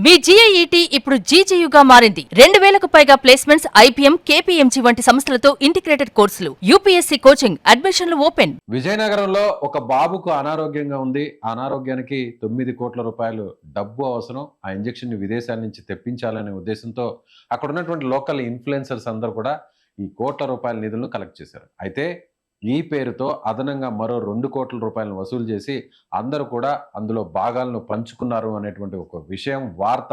మీ జీఐఈటీ ఇప్పుడు జీజేయుగా మారింది. 2000కు పైగా ప్లేస్మెంట్స్, ఐపీఎం, కేపీఎంజీ వంటి సంస్థలతో ఇంటిగ్రేటెడ్ కోర్సులు, యూపీఎస్సీ కోచింగ్, అడ్మిషన్లు ఓపెన్. విజయనగరంలో ఒక బాబుకు అనారోగ్యంగా ఉంది. ఆ అనారోగ్యానికి 9 కోట్ల రూపాయలు డబ్బు అవసరం. ఆ ఇంజెక్షన్ ని విదేశాల నుంచి తెప్పించాలనే ఉద్దేశంతో అక్కడ ఉన్నటువంటి లోకల్ ఇన్ఫ్లుయెన్సర్స్ అందరూ కూడా ఈ కోట్ల రూపాయల నిధులను కలెక్ట్ చేశారు. అయితే ఈ పేరుతో అదనంగా మరో 2 కోట్ల రూపాయలను వసూలు చేసి అందరూ కూడా అందులో భాగాలను పంచుకున్నారు అనేటువంటి ఒక విషయం, వార్త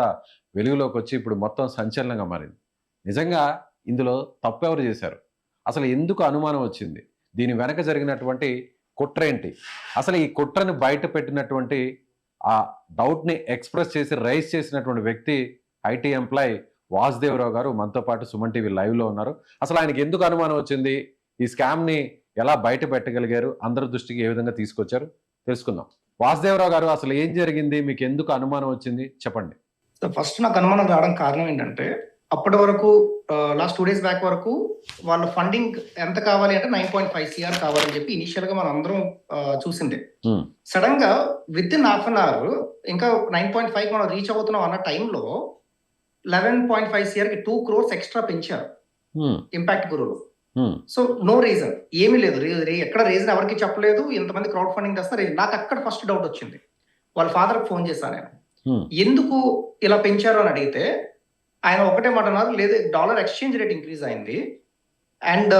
వెలుగులోకి వచ్చి ఇప్పుడు మొత్తం సంచలనంగా మారింది. నిజంగా ఇందులో తప్పెవరు చేశారు? అసలు ఎందుకు అనుమానం వచ్చింది? దీని వెనక జరిగినటువంటి కుట్ర ఏంటి? అసలు ఈ కుట్రను బయట పెట్టినటువంటి ఆ డౌట్ని ఎక్స్ప్రెస్ చేసి రైజ్ చేసినటువంటి వ్యక్తి ఐటీ ఎంప్లాయ్ వాసుదేవరావు గారు మనతో పాటు సుమన్ టీవీ లైవ్లో ఉన్నారు. అసలు ఆయనకి ఎందుకు అనుమానం వచ్చింది? ఈ స్కామ్ని ఎలా బయట పెట్టగలిగారు? అందరి దృష్టికి ఏ విధంగా తీసుకొచ్చారు? తెలుసుకుందాం. వాసుదేవరావు గారు, అసలు ఏం జరిగింది? మీకు ఎందుకు అనుమానం వచ్చింది? చెప్పండి. ఫస్ట్ నాకు అనుమానం రావడం కారణం ఏంటంటే, అప్పటి వరకు లాస్ట్ 2 days బ్యాక్ వరకు వాళ్ళ ఫండింగ్ ఎంత కావాలి అంటే 9.5 CR కావాలని చెప్పి ఇనిషియల్ గా మనం అందరం చూసిందే. సడన్ గా with in half an hour ఇంకా 9.5 మనం రీచ్ అవుతున్నాం అన్న టైంలో 11.5 CR కి 2 crores ఎక్స్ట్రా పెంచారు ఇంపాక్ట్ గురువులు. సో నో రీజన్, ఏమీ లేదు. ఎక్కడ రీజన్ ఎవరికి చెప్పలేదు. ఇంతమంది క్రౌడ్ ఫండింగ్ చేస్తారు. నాకు అక్కడ ఫస్ట్ డౌట్ వచ్చింది. వాళ్ళ ఫాదర్ ఫోన్ చేశాను నేను, ఎందుకు ఇలా పెంచారు అని అడిగితే ఆయన ఒకటే మాట అన్నారు, లేదు డాలర్ ఎక్స్చేంజ్ రేట్ ఇంక్రీజ్ అయింది అండ్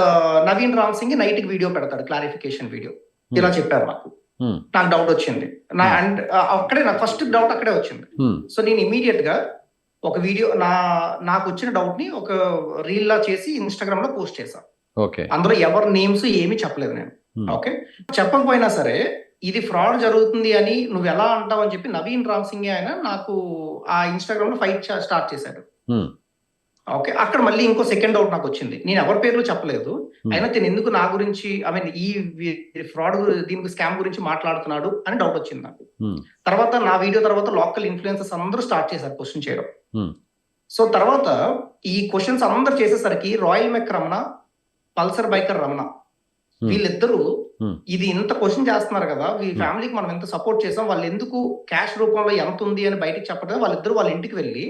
నవీన్ రామ్ సింగ్ నైట్ కి వీడియో పెడతాడు, క్లారిఫికేషన్ వీడియో, ఇలా చెప్పారు. నాకు డౌట్ వచ్చింది. అండ్ అక్కడే నాకు ఫస్ట్ డౌట్ అక్కడే వచ్చింది. సో నేను ఇమీడియట్ గా ఒక వీడియో నాకు వచ్చిన డౌట్ ని ఒక రీల్ లా చేసి ఇన్స్టాగ్రామ్ లో పోస్ట్ చేశాను. అందులో ఎవరి నేమ్స్ ఏమీ చెప్పలేదు నేను. ఓకే, చెప్పకపోయినా సరే ఇది ఫ్రాడ్ జరుగుతుంది అని నువ్వు ఎలా అంటావు అని చెప్పి నవీన్ రామ్ సింగ్ ఆయన నాకు ఆ ఇన్స్టాగ్రామ్ లో ఫైట్ స్టార్ట్ చేశాడు. ఓకే, అక్కడ మళ్ళీ ఇంకో సెకండ్ డౌట్ నాకు వచ్చింది. నేను ఎవరి పేర్లు చెప్పలేదు, అయినా తిను ఎందుకు నా గురించి ఈ ఫ్రాడ్ దీనికి స్కామ్ గురించి మాట్లాడుతున్నాడు అని డౌట్ వచ్చింది నాకు. తర్వాత నా వీడియో తర్వాత లోకల్ ఇన్ఫ్లుయెన్సర్స్ అందరూ స్టార్ట్ చేశారు క్వశ్చన్ చేయడం. సో తర్వాత ఈ క్వశ్చన్స్ అందరు చేసేసరికి రాయల్ మెక్ రమణ, పల్సర్ బైకర్ రమణ, వీళ్ళిద్దరూ ఇది ఇంత క్వశ్చన్ చేస్తున్నారు కదా, ఈ ఫ్యామిలీకి మనం ఎంత సపోర్ట్ చేసాం, వాళ్ళు ఎందుకు క్యాష్ రూపంలో ఎంత ఉంది అని బయటకు చెప్పడం, వాళ్ళిద్దరు వాళ్ళ ఇంటికి వెళ్ళి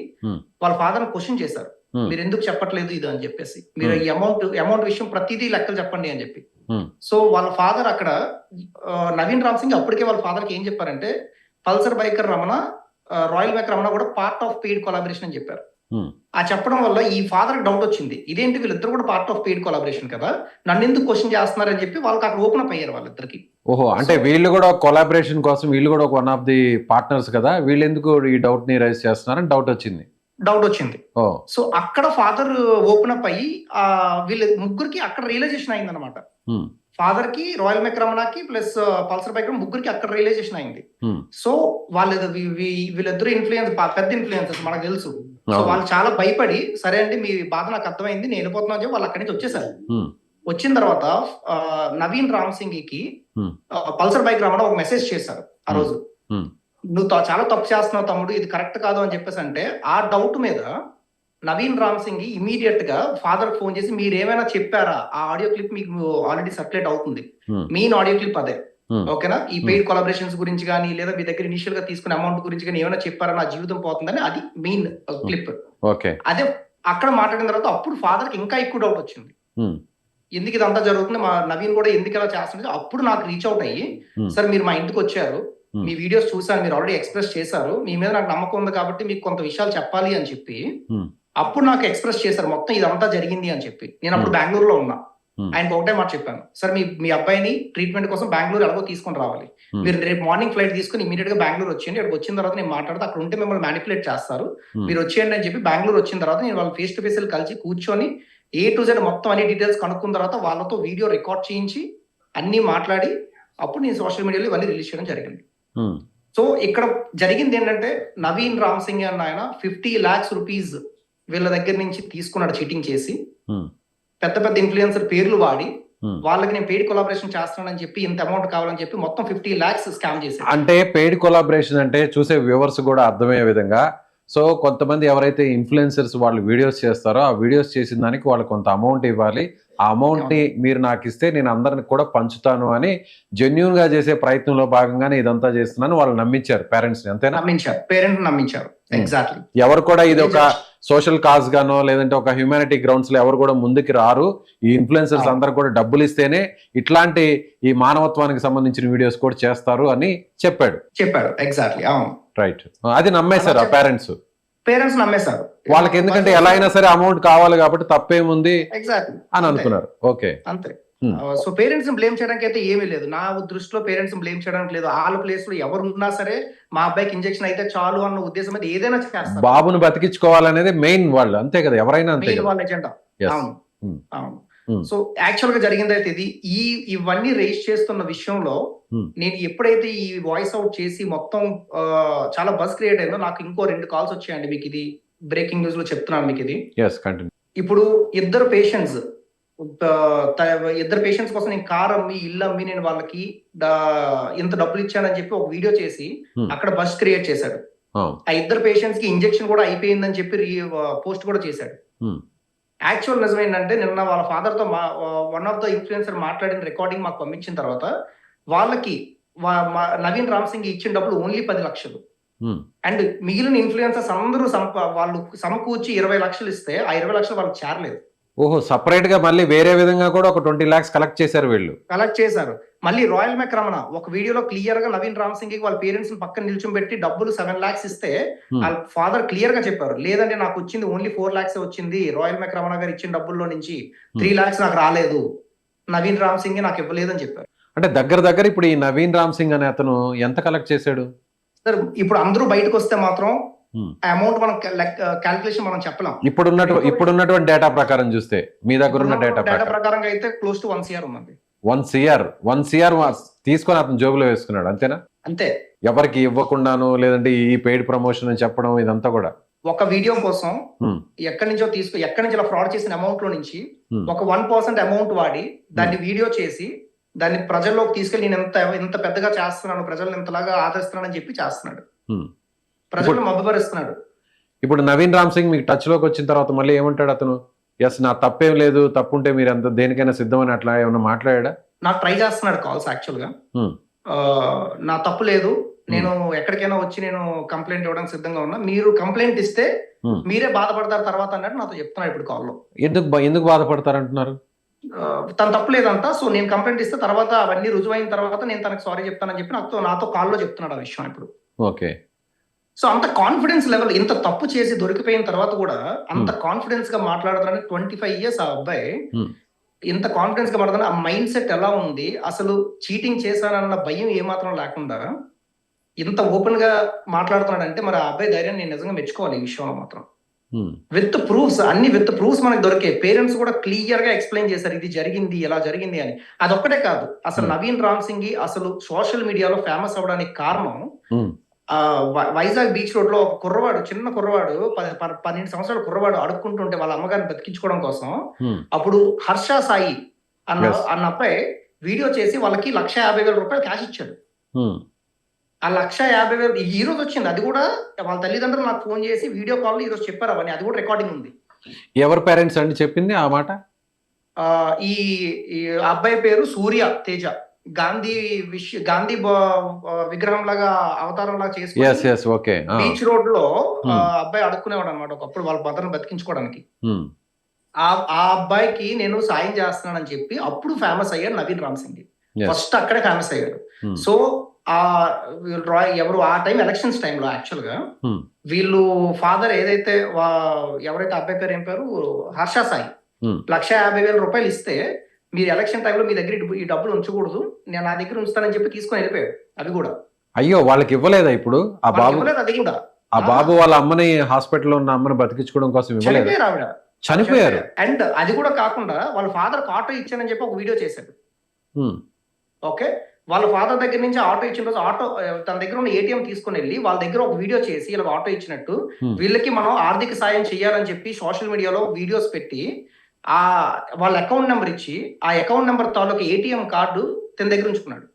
వాళ్ళ ఫాదర్ క్వశ్చన్ చేశారు, మీరు ఎందుకు చెప్పట్లేదు ఇది అని చెప్పేసి, మీరు ఈ అమౌంట్ విషయం ప్రతిదీ లెక్కలు చెప్పండి అని చెప్పి. సో వాళ్ళ ఫాదర్ అక్కడ నవీన్ రామ్ సింగ్ అప్పటికే వాళ్ళ ఫాదర్ కి ఏం చెప్పారంటే, Pulsar biker Ramana, royal biker Ramana కూడా పార్ట్ ఆఫ్ పెయిడ్ కొలాబరేషన్ అని చెప్పారు. ఆ చెప్పడం వల్ల ఈ ఫాదర్ డౌట్ వచ్చింది, ఇదేంటి వీళ్ళిద్దరు కూడా పార్ట్ ఆఫ్ పెయిడ్ కొలాబరేషన్ కదా, నన్ను ఎందుకు క్వశ్చన్ చేస్తున్నారని చెప్పి వాళ్ళకి అక్కడ ఓపెన్ అప్ అయ్యారు వాళ్ళిద్దరికి. ఓహో, అంటే వీళ్ళు కూడా కొలాబరేషన్ కోసం, వీళ్ళు కూడా వన్ ఆఫ్ ది పార్ట్నర్స్ కదా, వీళ్ళు ఎందుకు ఈ డౌట్ ని రైజ్ చేస్తున్నారని డౌట్ వచ్చింది. సో అక్కడ ఫాదర్ ఓపెన్ అప్ అయ్యి వీళ్ళ ముగ్గురికి అక్కడ రియలైజేషన్ అయింది అనమాట. ఫాదర్ కి, రాయల్ మెక్ రమణకి ప్లస్ పల్సర్ బైక్ ముగ్గురికి అక్కడ రియలైజేషన్ అయింది. సో వీళ్ళిద్దరు పెద్ద ఇన్ఫ్లుయెన్సర్స్ మనకు తెలుసు. సో వాళ్ళు చాలా భయపడి, సరే అండి మీ బాధ నాకు అర్థమైంది, నేను వెళ్ళిపోతున్నా చెప్పి వాళ్ళు అక్కడి నుంచి వచ్చేసారు. వచ్చిన తర్వాత నవీన్ రామ్ సింగ్ కి పల్సర్ బైక్ రమణ ఒక మెసేజ్ చేశారు ఆ రోజు, నువ్వు చాలా తప్పు చేస్తున్నావు తమ్ముడు, ఇది కరెక్ట్ కాదు అని చెప్పేసి. అంటే ఆ డౌట్ మీద నవీన్ రామ్ సింగ్ ఇమీడియట్ గా ఫాదర్ ఫోన్ చేసి, మీరు ఏమైనా చెప్పారా, ఆ ఆడియో క్లిప్ మీకు ఆల్రెడీ సర్క్యులేట్ అవుతుంది, మెయిన్ ఆడియో క్లిప్ అదే, ఓకేనా, ఈ పెయిడ్ కొలాబరేషన్స్ గురించి కానీ లేదా మీ దగ్గర ఇనిషియల్ గా తీసుకునే అమౌంట్ గురించి కానీ ఏమైనా చెప్పారా, నా జీవితం పోతుందని, అది మెయిన్ క్లిప్. అదే అక్కడ మాట్లాడిన తర్వాత అప్పుడు ఫాదర్ కి ఇంకా ఎక్కువ డౌట్ వచ్చింది, ఎందుకు ఇదంతా జరుగుతుంది, మా నవీన్ కూడా ఎందుకు ఇలా చేస్తుంది. అప్పుడు నాకు రీచ్ అవుట్ అయ్యి, సార్ మీరు మా ఇంటికి వచ్చారు, మీ వీడియోస్ చూసాను, మీరు ఆల్రెడీ ఎక్స్ప్రెస్ చేశారు, మీ మీద నాకు నమ్మకం ఉంది కాబట్టి మీకు కొంత విషయాలు చెప్పాలి అని చెప్పి అప్పుడు నాకు ఎక్స్ప్రెస్ చేశారు మొత్తం ఇదంతా జరిగింది అని చెప్పి. నేను అప్పుడు బెంగళూరులో ఉన్నా. ఆయనకు ఒకటే మాట చెప్పాను, సార్ మీ అబ్బాయిని ట్రీట్మెంట్ కోసం బెంగళూరు ఎలాగో తీసుకొని రావాలి, మీరు రేపు మార్నింగ్ ఫ్లైట్ తీసుకుని ఇమీడియట్ గా బెంగళూరు వచ్చేయండి, ఇక్కడికి వచ్చిన తర్వాత నేను మాట్లాడితే అక్కడ ఉంటే మిమ్మల్ని మ్యానిపులేట్ చేస్తారు, మీరు వచ్చేయండి అని చెప్పి బెంగళూరు వచ్చిన తర్వాత నేను వాళ్ళు ఫేస్ టు ఫేస్ కలిసి కూర్చొని A to Z మొత్తం అన్ని డీటెయిల్స్ కనుక్కున్న తర్వాత వాళ్ళతో వీడియో రికార్డ్ చేయించి అన్ని మాట్లాడి అప్పుడు నేను సోషల్ మీడియాలో ఇవన్నీ రిలీజ్ చేయడం జరిగింది. సో ఇక్కడ జరిగింది ఏంటంటే, నవీన్ రామ్ సింగ్ అన్న ఆయన 50 lakhs rupees వీళ్ళ దగ్గర నుంచి తీసుకున్నాడు చీటింగ్ చేసి, పెద్ద పెద్ద ఇన్ఫ్లుయెన్సర్ పేర్లు వాడి వాళ్ళకి నేను పెయిడ్ కొలాబరేషన్ చేస్తున్నానని చెప్పి ఇంత అమౌంట్ కావాలని చెప్పి మొత్తం 50 lakhs స్కామ్ చేశారు. అంటే పెయిడ్ కొలాబరేషన్ అంటే చూసే వ్యూవర్స్ కూడా అర్థమయ్యే విధంగా సో కొంతమంది ఎవరైతే ఇన్ఫ్లుయెన్సర్స్ వాళ్ళు వీడియోస్ చేస్తారో ఆ వీడియోస్ చేసిన దానికి వాళ్ళు కొంత అమౌంట్ ఇవ్వాలి, ఆ అమౌంట్ ని మీరు నాకు ఇస్తే నేను అందరికి కూడా పంచుతాను అని జెన్యూన్ గా చేసే ప్రయత్నంలో భాగంగానే ఇదంతా చేస్తున్నాను వాళ్ళు నమ్మించారు పేరెంట్స్ ని, అంతేనా? నమ్మించారు ఎగ్జాక్ట్లీ. ఎవరు కూడా ఇది ఒక సోషల్ కాజ్ గానో లేదంటే ఒక హ్యూమానిటీ గ్రౌండ్స్ లో ఎవరు కూడా ముందుకు రారు, ఈ ఇన్ఫ్లుయెన్సర్స్ అందరు కూడా డబ్బులు ఇస్తేనే ఇట్లాంటి ఈ మానవత్వానికి సంబంధించిన వీడియోస్ కూడా చేస్తారు అని చెప్పాడు. ఎగ్జాక్ట్లీ, అవును, రైట్. అది నమ్మేశారు ఆ పేరెంట్స్ నమ్మేశారు. వాళ్ళకి ఎందుకంటే ఎలా అయినా సరే అమౌంట్ కావాలి కాబట్టి తప్పేముంది ఎగ్జాక్ట్లీ అని అనుకున్నారు. ఓకే, అంతే. సో పేరెంట్స్ ని బ్లేమ్ చేయడానికి అయితే ఏమీ లేదు, నా దృష్టిలో పేరెంట్స్ ని బ్లేమ్ చేయడానికి లేదు. వాళ్ళ ప్లేస్ లో ఎవరు ఉన్నా సరే మా అబ్బాయికి ఇంజెక్షన్ అయితే చాలు అన్న ఉద్దేశం అయితే ఏదైనా చేస్తారు. బాబును బతికించుకోవాలనేది మెయిన్ వాళ్ళు, అంతే కదా, ఎవరైనా అంతే వాళ్ళ ఎజెండా. అవును, అవును. సో యాక్చువల్ గా జరిగింది అయితే ఇది, ఇవన్నీ రేస్ చేస్తున్న విషయంలో నేను ఎప్పుడైతే ఈ వాయిస్ అవుట్ చేసి మొత్తం చాలా బస్ క్రియేట్ అయిందో నాకు ఇంకో 2 కాల్స్ వచ్చాయండి. మీకు ఇది బ్రేకింగ్ న్యూస్ లో చెప్తున్నాను మీకు ఇది. ఇప్పుడు ఇద్దరు పేషెంట్స్ కోసం నేను కార్ అమ్మి ఇల్లు అమ్మి నేను వాళ్ళకి ఇంత డబ్బులు ఇచ్చానని చెప్పి ఒక వీడియో చేసి అక్కడ బస్ క్రియేట్ చేశాడు. ఆ ఇద్దరు పేషెంట్స్ కి ఇంజెక్షన్ కూడా అయిపోయిందని చెప్పి పోస్ట్ కూడా చేశాడు. యాక్చువల్ నిజం ఏంటంటే నిన్న వాళ్ళ ఫాదర్ తో వన్ ఆఫ్ ద ఇన్ఫ్లుయెన్సర్ మాట్లాడిన రికార్డింగ్ మాకు పంపించిన తర్వాత వాళ్ళకి నవీన్ రామ్ సింగ్ ఇచ్చిన డబ్బులు ఓన్లీ 10 లక్షలు. అండ్ మిగిలిన ఇన్ఫ్లుయెన్సర్స్ అందరూ వాళ్ళు సమకూర్చి 20 లక్షలు ఇస్తే ఆ 20 లక్షలు వాళ్ళకి చేరలేదు. ఓహో, సపరేట్ గా మళ్ళీ వేరే విధంగా కూడా ఒక 20 lakhs కలెక్ట్ చేశారు. మళ్ళీ రాయల్ మెక్రమణ ఒక వీడియోలో క్లియర్ గా నవీన్ రామ్ సింగ్ కి వాళ్ళ పేరెంట్స్ పక్కన నిల్చోబెట్టి డబ్బులు 7 lakhs ఇస్తే వాళ్ళ ఫాదర్ క్లియర్ గా చెప్పారు, లేదంటే నాకు వచ్చింది ఓన్లీ 4 lakhs వచ్చింది, రాయల్ మెక్రమణ గారు ఇచ్చిన డబ్బుల్లో నుంచి 3 lakhs నాకు రాలేదు, నవీన్ రామ్ సింగ్ నాకు ఇవ్వలేదని చెప్పారు. అంటే దగ్గర ఇప్పుడు ఈ నవీన్ రామ్ సింగ్ అనే అతను ఎంత కలెక్ట్ చేశాడు సార్? ఇప్పుడు అందరూ బయటకు వస్తే మాత్రం అమౌంట్ మనం క్యాల్కులేషన్ మనం చెప్పలేం. ఇప్పుడున్నటువంటి డేటా ప్రకారం చూస్తే మీ దగ్గర ఉన్న డేటా ప్రకారం అయితే క్లోజ్ టు 1 CR ఉందండి. 1 CR తీసుకొని అతను జోబులో వేసుకున్నాడు, అంతేనా? అంతే, ఎవరికి ఇవ్వకుండాను లేదంటే ఈ పెయిడ్ ప్రమోషన్ అని చెప్పడం ఇదంతా కూడా ఒక వీడియో కోసం ఎక్కడి నుంచి ఇలా ఫ్రాడ్ చేసిన అమౌంట్ లో నుంచి ఒక 1% అమౌంట్ వాడి దాన్ని వీడియో చేసి దాన్ని ప్రజల్లోకి తీసుకెళ్లి నేను ఇంత పెద్దగా చేస్తున్నాను, ప్రజలను ఇంతలాగా ఆదరిస్తున్నానని చెప్పి చేస్తున్నాడు, ప్రజలను మభ్యపరుస్తున్నాడు. ఇప్పుడు నవీన్ రామ్ సింగ్ మీకు టచ్ లోకి వచ్చిన తర్వాత మళ్ళీ ఏమంటాడు అతను? ఎస్, నా తప్పేం లేదు, తప్పుంటే మీరు అంత దేనికైనా సిద్ధమని అట్లా ఏమన్నా మాట్లాడా? నాకు ట్రై చేస్తున్నాడు కాల్స్. యాక్చువల్ గా నా తప్పు లేదు, నేను ఎక్కడికైనా వచ్చి నేను కంప్లైంట్ ఇవ్వడానికి సిద్ధంగా ఉన్నా, మీరు కంప్లైంట్ ఇస్తే మీరే బాధపడతారు తర్వాత అన్నట్టు నాతో చెప్తున్నాడు ఇప్పుడు కాల్లో. ఎందుకు బాధపడతారు అంటున్నారు? తన తప్పు లేదంట, సో నేను కంప్లైంట్ ఇస్తే తర్వాత అవన్నీ రుజువైన తర్వాత నేను తనకు సారీ చెప్తానని చెప్పి నాతో కాల్లో చెప్తున్నాడు ఆ విషయం ఇప్పుడు. ఓకే. సో అంత కాన్ఫిడెన్స్ లెవెల్, ఇంత తప్పు చేసి దొరికిపోయిన తర్వాత కూడా అంత కాన్ఫిడెన్స్ గా మాట్లాడుతున్నాడు. 25 years ఆ అబ్బాయి ఇంత కాన్ఫిడెన్స్ గా మాట్లాడుతున్నా, ఆ మైండ్ సెట్ ఎలా ఉంది, అసలు చీటింగ్ చేశానన్న భయం ఏమాత్రం లేకుండా ఇంత ఓపెన్ గా మాట్లాడుతున్నాడు అంటే మరి ఆ అబ్బాయి ధైర్యాన్ని నేను నిజంగా మెచ్చుకోవాలి ఈ విషయంలో మాత్రం. విత్ ప్రూఫ్స్ మనకు దొరికే. పేరెంట్స్ కూడా క్లియర్ గా ఎక్స్ప్లెయిన్ చేశారు ఇది జరిగింది, ఎలా జరిగింది అని. అదొక్కటే కాదు, అసలు నవీన్ రామ్ సింగ్ అసలు సోషల్ మీడియాలో ఫేమస్ అవడానికి కారణం వైజాగ్ బీచ్ రోడ్ లో ఒక కుర్రవాడు, చిన్న కుర్రవాడు, 12 సంవత్సరాల కుర్రవాడు అడుక్కుంటుంటే వాళ్ళ అమ్మగారిని బతికించుకోవడం కోసం అప్పుడు హర్ష సాయి అన్న అబ్బాయి వీడియో చేసి వాళ్ళకి 1,50,000 రూపాయలు క్యాష్ ఇచ్చాడు. ఆ 1,50,000 ఈ రోజు వచ్చింది. అది కూడా వాళ్ళ తల్లిదండ్రులు నాకు ఫోన్ చేసి వీడియో కాల్ ఈ రోజు చెప్పారు అవన్నీ, అది కూడా రికార్డింగ్ ఉంది. ఎవరి పేరెంట్స్ అండి చెప్పింది ఆ మాట? ఈ అబ్బాయి పేరు సూర్య తేజ. గాంధీ విగ్రహం లాగా అవతారం లాగా చేసుకుని బీచ్ రోడ్ లో అబ్బాయి అడుక్కునేవాడు అనమాట ఒకప్పుడు వాళ్ళ మదర్ని బతికించుకోవడానికి. ఆ అబ్బాయికి నేను సాయం చేస్తున్నానని చెప్పి అప్పుడు ఫేమస్ అయ్యాడు నవీన్ రామ్ సింగ్. ఫస్ట్ అక్కడే ఫేమస్ అయ్యాడు. సో ఎవరు ఆ టైం ఎలక్షన్స్ టైంలో యాక్చువల్ గా వీళ్ళు ఫాదర్ ఏదైతే ఎవరైతే అబ్బాయి పేరు ఏం పేరు హర్ష సాయి 1,50,000 రూపాయలు ఇస్తే మీరు ఎలక్షన్ టైంలో మీ దగ్గర ఈ డబ్బులు ఉంచకూడదు, నేను నా దగ్గర ఉంచుతానని చెప్పి తీసుకొని వెళ్ళిపోయాడు. అవి కూడా అయ్యో వాళ్ళకి ఇవ్వలేదా? ఇప్పుడు ఆ బాబు అది కూడా ఆ బాబు వాళ్ళ అమ్మని హాస్పిటల్లో ఉన్న అమ్మని బతికించుకోవడం కోసం ఇవ్వలేదు, ఆవిడ చనిపోయారు. అండ్ అది కూడా కాకుండా వాళ్ళ ఫాదర్ ఆటో ఇచ్చానని చెప్పి ఒక వీడియో చేశాడు. ఓకే, వాళ్ళ ఫాదర్ దగ్గర నుంచి ఆటో ఇచ్చిన రోజు ఆటో తన దగ్గర ఉన్న ATM తీసుకుని వెళ్ళి వాళ్ళ దగ్గర ఒక వీడియో చేసి ఇలా ఆటో ఇచ్చినట్టు వీళ్ళకి మనం ఆర్థిక సాయం చేయాలని చెప్పి సోషల్ మీడియాలో వీడియోస్ పెట్టి వాళ్ళ అకౌంట్ నెంబర్ ఇచ్చి ఆ అకౌంట్ నెంబర్ తాలూకు ATM కార్డు తన దగ్గర ఉంచుకున్నాడు.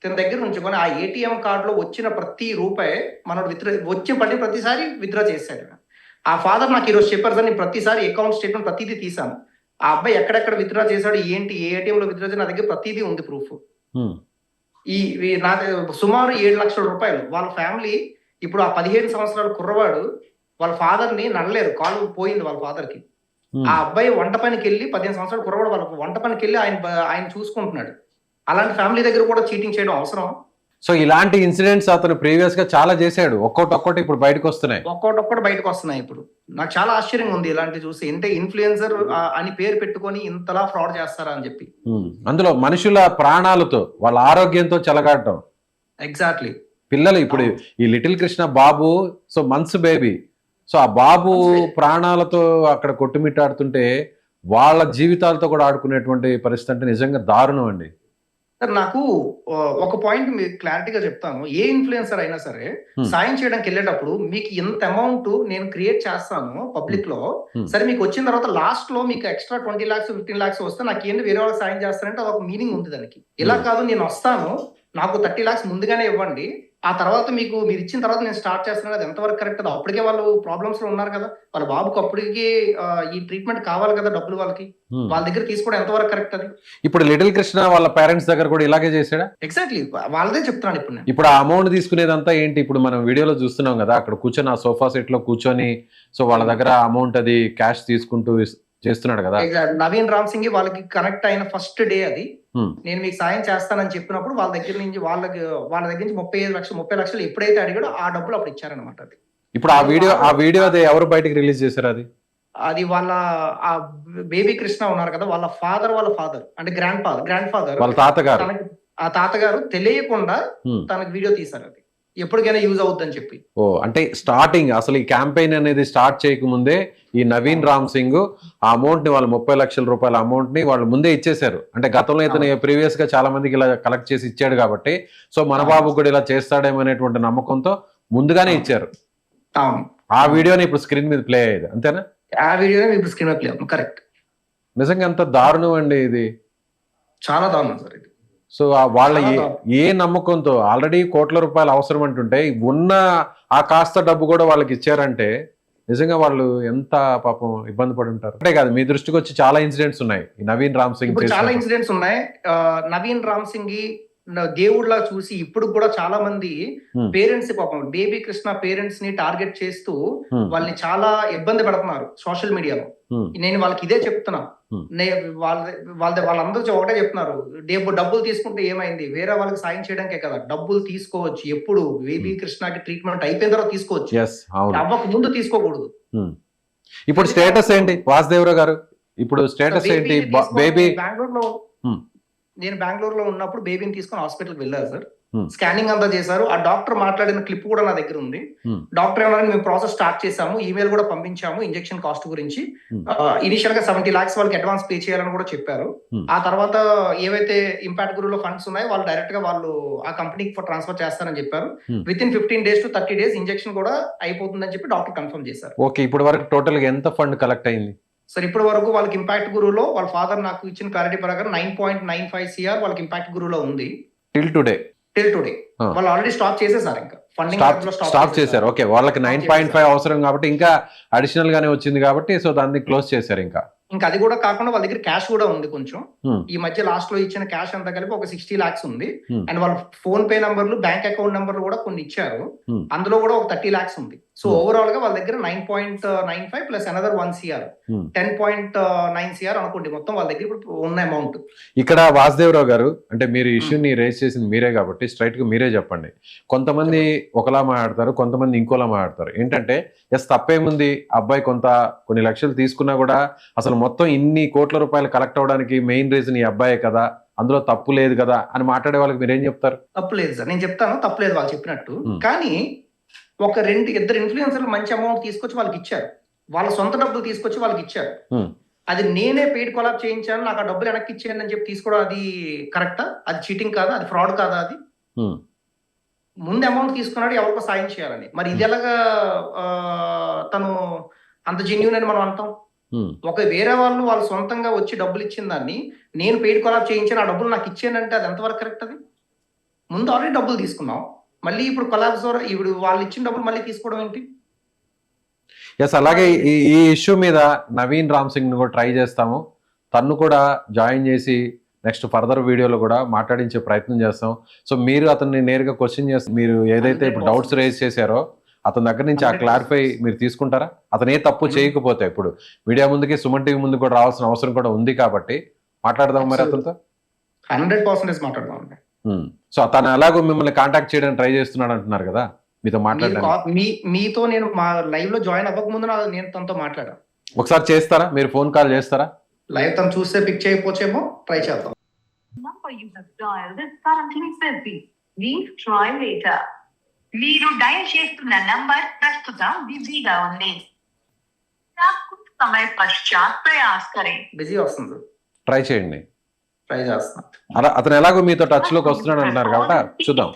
తన దగ్గర ఉంచుకొని ఆ ఏటీఎం కార్డులో వచ్చిన ప్రతి రూపాయి మనోడు వచ్చి పడి ప్రతిసారి విత్డ్రా చేశాడు. ఆ ఫాదర్ నాకు ఈరోజు చెప్పారు సార్, నేను ప్రతిసారి అకౌంట్ స్టేట్మెంట్ ప్రతిదీ తీసాను. ఆ అబ్బాయి ఎక్కడెక్కడ విత్డ్రా చేశాడు, ఏంటి, ఏ ఏటీఎంలో విత్డ్రా చేశాడు, నా దగ్గర ప్రతిదీ ఉంది ప్రూఫ్. నా సుమారు 7 లక్షల రూపాయలు. వాళ్ళ ఫ్యామిలీ ఇప్పుడు ఆ 15 సంవత్సరాల కుర్రవాడు వాళ్ళ ఫాదర్ ని నడలేరు, కాలు పోయింది వాళ్ళ ఫాదర్ కి. ఆ అబ్బాయి వంట పనికి వెళ్ళి 15 సంవత్సరాల కుర్రవాడు వాళ్ళ వంట పనికి వెళ్ళి ఆయన చూసుకుంటున్నాడు. అలాంటి ఫ్యామిలీ దగ్గర కూడా చీటింగ్ చేయడం అవసరం? సో ఇలాంటి ఇన్సిడెంట్స్ అతను ప్రీవియస్ గా చాలా చేశాడు, ఒక్కొక్కటి ఇప్పుడు బయటకు వస్తున్నాయి. ఒక్కొక్కటి బయటకు వస్తున్నాయి. ఇప్పుడు నాకు చాలా ఆశ్చర్యంగా ఉంది ఇలాంటి చూసి. అంటే ఇన్ఫ్లుయెన్సర్ అని పేరు పెట్టుకొని ఇంతలా ఫ్రాడ్ చేస్తారా అని చెప్పి. అందులో మనుషుల ప్రాణాలతో, వాళ్ళ ఆరోగ్యంతో చెలగాడటం. ఎగ్జాక్ట్లీ. పిల్లలు ఇప్పుడు ఈ లిటిల్ కృష్ణ బాబు, సో మంత్స్ బేబీ, సో ఆ బాబు ప్రాణాలతో అక్కడ కొట్టుమిట్టాడుతుంటే వాళ్ళ జీవితాలతో కూడా ఆడుకునేటువంటి పరిస్థితి అంటే నిజంగా దారుణం అండి. సార్ నాకు ఒక పాయింట్ మీకు క్లారిటీగా చెప్తాను. ఏ ఇన్ఫ్లుయెన్సర్ అయినా సరే సాయం చేయడానికి వెళ్ళేటప్పుడు మీకు ఎంత అమౌంట్ నేను క్రియేట్ చేస్తాను పబ్లిక్ లో, సరే మీకు వచ్చిన తర్వాత లాస్ట్ లో మీకు ఎక్స్ట్రా 20 lakhs 15 lakhs వస్తే నాకు ఏంటి వేరే వాళ్ళకి సాయం చేస్తారంటే అదొక మీనింగ్ ఉంది దానికి. ఇలా కాదు, నేను వస్తాను, నాకు 30 lakhs ముందుగానే ఇవ్వండి, ఆ తర్వాత మీరు ఇచ్చిన తర్వాత నేను స్టార్ట్ చేస్తున్నాను, అది ఎంతవరకు కరెక్ట్? అది అప్పటికే వాళ్ళు ప్రాబ్లమ్స్ లో ఉన్నారు కదా, వాళ్ళ బాబుకి అప్పటికే ఈ ట్రీట్మెంట్ కావాలి కదా, డబ్బులు వాళ్ళకి, వాళ్ళ దగ్గర తీసుకోవడం ఎంతవరకు కరెక్ట్? అది ఇప్పుడు లిటిల్ కృష్ణ వాళ్ళ పేరెంట్స్ దగ్గర కూడా ఇలాగే చేశాడా? ఎగ్జాక్ట్లీ వాళ్ళదే చెప్తున్నాను ఇప్పుడు నేను. ఇప్పుడు ఆ అమౌంట్ తీసుకునేదంతా ఏంటి? ఇప్పుడు మనం వీడియోలో చూస్తున్నాం కదా, అక్కడ కూర్చొని ఆ సోఫా సెట్ లో కూర్చొని, సో వాళ్ళ దగ్గర అమౌంట్ అది క్యాష్ తీసుకుంటూ చేస్తున్నాడు కదా. నవీన్ రామ్ సింగ్ వాళ్ళకి కనెక్ట్ అయిన ఫస్ట్ డే అది, నేను మీకు సాయం చేస్తానని చెప్పినప్పుడు వాళ్ళ దగ్గర నుంచి 30 లక్షలు ఎప్పుడైతే అడిగాడో ఆ డబ్బులు అప్పుడు ఇచ్చారనమాట. అది ఇప్పుడు ఆ వీడియో అది ఎవరు బయటకు రిలీజ్ చేశారు? అది వాళ్ళ ఆ బేబీ కృష్ణ ఉన్నారు కదా, వాళ్ళ ఫాదర్ అంటే గ్రాండ్ ఫాదర్ వాళ్ళ తాతగారు, ఆ తాతగారు తెలియకుండా తనకు వీడియో తీశారు. అది ఎప్పటికైనా యూజ్ అవుతుందని చెప్పి. అంటే స్టార్టింగ్ అసలు ఈ క్యాంపెయిన్ అనేది స్టార్ట్ చేయకముందే ఈ నవీన్ రామ్ సింగ్ ఆ అమౌంట్ ని, వాళ్ళు 30 లక్షల రూపాయల అమౌంట్ ని వాళ్ళు ముందే ఇచ్చేశారు. అంటే గతంలో ఇతను ప్రీవియస్ గా చాలా మందికి ఇలా కలెక్ట్ చేసి ఇచ్చాడు కాబట్టి, సో మన బాబు కూడా ఇలా చేస్తాడేమనేటువంటి నమ్మకంతో ముందుగానే ఇచ్చారు. ఆ వీడియోని ఇప్పుడు స్క్రీన్ మీద ప్లే అయ్యేది, అంతేనా? ఆ వీడియోని ఇప్పుడు స్క్రీన్ మీద ప్లే అవుతుంది. కరెక్ట్. నిజంగా ఎంత దారుణం అండి ఇది, చాలా దారుణం సార్ ఇది. సో వాళ్ళ ఏ నమ్మకంతో, ఆల్రెడీ కోట్ల రూపాయలు అవసరం అంటుంటే ఉన్న ఆ కాస్త డబ్బు కూడా వాళ్ళకి ఇచ్చారంటే నిజంగా వాళ్ళు ఎంత పాపం ఇబ్బంది పడి ఉంటారు. అంటే కాదు, మీ దృష్టికి వచ్చి చాలా ఇన్సిడెంట్స్ ఉన్నాయి నవీన్ రామ్ సింగ్, చాలా ఇన్సిడెంట్స్ ఉన్నాయి. నవీన్ రామ్ సింగ్ దేవుడిలా చూసి ఇప్పుడు కూడా చాలా మంది పేరెంట్స్ పాపం బేబీ కృష్ణ పేరెంట్స్ ని టార్గెట్ చేస్తూ వాళ్ళని చాలా ఇబ్బంది పెడుతున్నారు సోషల్ మీడియాలో. నేను వాళ్ళకి ఇదే చెప్తున్నా, వాళ్ళందరూ ఒకటే చెప్తున్నారు, డబ్బులు తీసుకుంటే ఏమైంది, వేరే వాళ్ళకి సాయం చేయడానికే కదా, డబ్బులు తీసుకోవచ్చు ఎప్పుడు, బేబీ కృష్ణకి ట్రీట్మెంట్ అయిపోయిన తర్వాత తీసుకోవచ్చు, అవ్వక ముందు తీసుకోకూడదు. ఇప్పుడు స్టేటస్ ఏంటి వాసుదేవరావు గారు? ఇప్పుడు స్టేటస్ ఏంటి? బేబీ నేను బెంగళూరులో ఉన్నప్పుడు బేబీని తీసుకుని హాస్పిటల్కి వెళ్ళారు సార్. స్కానింగ్ అంతా చేశారు. ఆ డాక్టర్ మాట్లాడిన క్లిప్ కూడా నా దగ్గర ఉంది. డాక్టర్ ఏమన్నా మేము ప్రాసెస్ స్టార్ట్ చేసాము, ఈమెయిల్ కూడా పంపించాము ఇంజెక్షన్ కాస్ట్ గురించి. ఇనిషియల్ గా 70 lakhs వాళ్ళకి అడ్వాన్స్ పే చేయాలని కూడా చెప్పారు. ఆ తర్వాత ఏవైతే ఇంపాక్ట్ గురువులో ఫండ్స్ ఉన్నాయో వాళ్ళు డైరెక్ట్ గా వాళ్ళు ఆ కంపెనీకి ట్రాన్స్ఫర్ చేస్తారని చెప్పారు. With in 15 days to 30 days injection కూడా అయిపోతుందని చెప్పి డాక్టర్ కన్ఫర్మ్ చేశారు. ఓకే, ఇప్పుడు వరకు టోటల్ గా ఎంత ఫండ్ కలెక్ట్ అయింది సార్? ఇప్పటి వరకు వాళ్ళకి ఇంపాక్ట్ గురువులో వాళ్ళ ఫాదర్ నాకు ఇచ్చిన క్లారిటీ ప్రకారం 9.95 CR వాళ్ళకి ఇంపాక్ట్ గురువులో ఉంది టిల్ టుడే. వాళ్ళు ఆల్రెడీ స్టాప్ చేసేసారు, ఇంకా ఫండింగ్ స్టాప్ చేశారు. ఓకే, వాళ్ళకి 9.5 అవసరం కాబట్టి ఇంకా అడిషనల్ గానే వచ్చింది కాబట్టి సో దాన్ని క్లోజ్ చేశారు. ఇంకా అది కూడా కాకుండా వాళ్ళ దగ్గర క్యాష్ కూడా ఉంది కొంచెం. ఈ మధ్య లాస్ట్ లో ఇచ్చిన క్యాష్ అంతా కలిపి ఒక 60 lakhs ఉంది. అండ్ వాళ్ళ ఫోన్ పే నంబర్లు, బ్యాంక్ అకౌంట్ నంబర్లు కూడా కొన్ని ఇచ్చారు, అందులో కూడా ఒక 30 lakhs ఉంది. సో ఓవరాల్ గా వాళ్ళ దగ్గర 9.95 ప్లస్ అనదర్ 1 CR 10.9 CR అనుకోండి మొత్తం వాళ్ళ దగ్గర ఇప్పుడు ఉన్న అమౌంట్. ఇక్కడ వాసుదేవరావు గారు, అంటే మీరు ఇష్యూని రేస్ చేసింది మీరే కాబట్టి స్ట్రైట్ గా మీరే చెప్పండి. కొంతమంది ఒకలా మాట్లాడతారు, కొంతమంది ఇంకోలా మాట్లాడతారు. ఏంటంటే ఎస్ తప్పేముంది, అబ్బాయి కొన్ని లక్షలు తీసుకున్నా కూడా అసలు మొత్తం ఇన్ని కోట్ల రూపాయలు కలెక్ట్ అవడానికి మెయిన్ రీజన్ ఈ అబ్బాయే కదా, అందులో తప్పు లేదు కదా అని మాట్లాడే వాళ్ళకి మీరేం చెప్తారు? తప్పు లేదు సార్, నేను చెప్తాను తప్పు లేదు వాళ్ళు చెప్పినట్టు. కానీ ఒక ఇద్దరు ఇన్ఫ్లుయెన్సర్లు మంచి అమౌంట్ తీసుకొచ్చి వాళ్ళకి ఇచ్చారు, వాళ్ళ సొంత డబ్బులు తీసుకొచ్చి వాళ్ళకి ఇచ్చారు. అది నేనే పెయిడ్ కొలాబ్ చేయించాను, నాకు ఆ డబ్బులు వెనక్కి ఇచ్చేయండి అని చెప్పి తీసుకోవడం అది కరెక్టా? అది చీటింగ్ కాదా? అది ఫ్రాడ్ కాదా? అది ముందు అమౌంట్ తీసుకున్నాడు ఎవరికో సాయం చేయాలని, మరి ఇది ఎలాగా తను అంత జెన్యూన్ అని మనం అంటాం? ఒక వేరే వాళ్ళు సొంతంగా వచ్చి డబ్బులు ఇచ్చిన దాన్ని నేను పెయిడ్ కొలాబ్ చేయించాను, ఆ డబ్బులు నాకు ఇచ్చానంటే అది ఎంతవరకు కరెక్ట్? అది ముందు ఆల్రెడీ డబ్బులు తీసుకున్నాం, మళ్ళీ ఇప్పుడు కొలాబ్స్ ద్వారా ఇప్పుడు వాళ్ళు ఇచ్చిన డబ్బులు మళ్ళీ తీసుకోవడం ఏంటి? ఎస్, అలాగే ఈ ఇష్యూ మీద నవీన్ రామ్ సింగ్ ని కూడా ట్రై చేస్తాము. తన్ను కూడా జాయిన్ చేసి నెక్స్ట్ ఫర్దర్ వీడియోలో కూడా మాట్లాడించే ప్రయత్నం చేస్తాం. సో మీరు అతన్ని నేరుగా క్వశ్చన్ చేస్తారు, మీరు ఏదైతే ఇప్పుడు డౌట్స్ రేజ్ చేశారో అతని దగ్గర నుంచి ఆ క్లారిఫై మీరు తీసుకుంటారా? అతను ఏ తప్పు చేయకపోతే ఇప్పుడు మీడియా ముందుకి సుమన్ టీవీ ముందు కూడా రావాల్సిన అవసరం కూడా ఉంది కాబట్టి మాట్లాడదాం మరి అతనితో. 100% మాట్లాడదాం. సో తను ఎలాగో మిమ్మల్ని కాంటాక్ట్ చేయడానికి ట్రై చేస్తున్నాడు అంటున్నారు కదా, మీతో మాట్లాడడానికి. మీతో నేను మా లైవ్ లో జాయిన్ అవ్వక ముందు నేను తనతో మాట్లాడాను. ఒకసారి చేస్తారా, మీరు ఫోన్ కాల్ చేస్తారా? లైవ్ తను చూస్తే పిక్ చేయకపోవచ్చేమో, ట్రై చేద్దాం. మీరు డయల్ చేస్తున్న నంబర్ ప్రస్తుతం బిజీగా ఉంది. సమయ పశ్చాత్ ప్రయాస్ కరేं. బిజీ వస్తుంది, ట్రై చేయండి. ట్రై చేస్తున్నా. అలా అతను ఎలాగో మీతో టచ్ లోకి వస్తున్నాడు అంటున్నారు కాబట్టి చూద్దాం.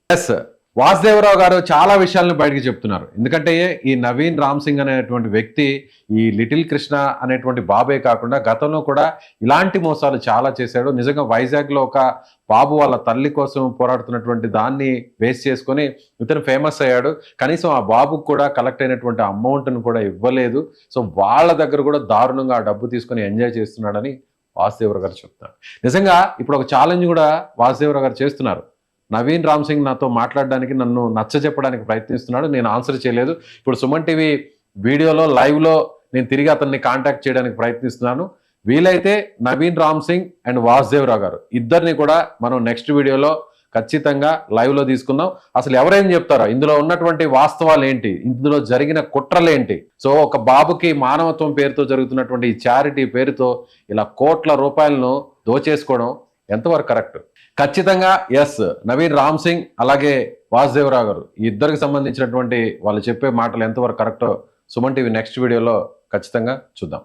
ఎస్, వాసుదేవరావు గారు చాలా విషయాలను బయటకు చెప్తున్నారు. ఎందుకంటే ఈ నవీన్ రామ్ సింగ్ అనేటువంటి వ్యక్తి ఈ లిటిల్ కృష్ణ అనేటువంటి బాబే కాకుండా గతంలో కూడా ఇలాంటి మోసాలు చాలా చేశాడు. నిజంగా వైజాగ్లో ఒక బాబు వాళ్ళ తల్లి కోసం పోరాడుతున్నటువంటి దాన్ని బేస్ చేసుకొని ఇతను ఫేమస్ అయ్యాడు. కనీసం ఆ బాబుకు కూడా కలెక్ట్ అయినటువంటి అమౌంట్ను కూడా ఇవ్వలేదు. సో వాళ్ళ దగ్గర కూడా దారుణంగా ఆ డబ్బు తీసుకొని ఎంజాయ్ చేస్తున్నాడని వాసుదేవరావు గారు చెప్తున్నారు. నిజంగా ఇప్పుడు ఒక ఛాలెంజ్ కూడా వాసుదేవరావు గారు చేస్తున్నారు. నవీన్ రామ్ సింగ్ నాతో మాట్లాడడానికి, నన్ను నచ్చజెప్పడానికి ప్రయత్నిస్తున్నాడు, నేను ఆన్సర్ చేయలేదు. ఇప్పుడు సుమన్ టీవీ వీడియోలో లైవ్లో నేను తిరిగి అతన్ని కాంటాక్ట్ చేయడానికి ప్రయత్నిస్తున్నాను. వీలైతే నవీన్ రామ్ సింగ్ అండ్ వాసుదేవరావు గారు ఇద్దరిని కూడా మనం నెక్స్ట్ వీడియోలో ఖచ్చితంగా లైవ్లో తీసుకుందాం. అసలు ఎవరేం చెప్తారో, ఇందులో ఉన్నటువంటి వాస్తవాలు ఏంటి, ఇందులో జరిగిన కుట్రలేంటి. సో ఒక బాబుకి మానవత్వం పేరుతో జరుగుతున్నటువంటి ఈ చారిటీ పేరుతో ఇలా కోట్ల రూపాయలను దోచేసుకోవడం ఎంతవరకు కరెక్ట్? ఖచ్చితంగా ఎస్, నవీన్ రామ్ సింగ్ అలాగే వాసుదేవరావు గారు ఈ ఇద్దరికి సంబంధించినటువంటి వాళ్ళు చెప్పే మాటలు ఎంతవరకు కరెక్టో సుమన్ టీవీ నెక్స్ట్ వీడియోలో ఖచ్చితంగా చూద్దాం.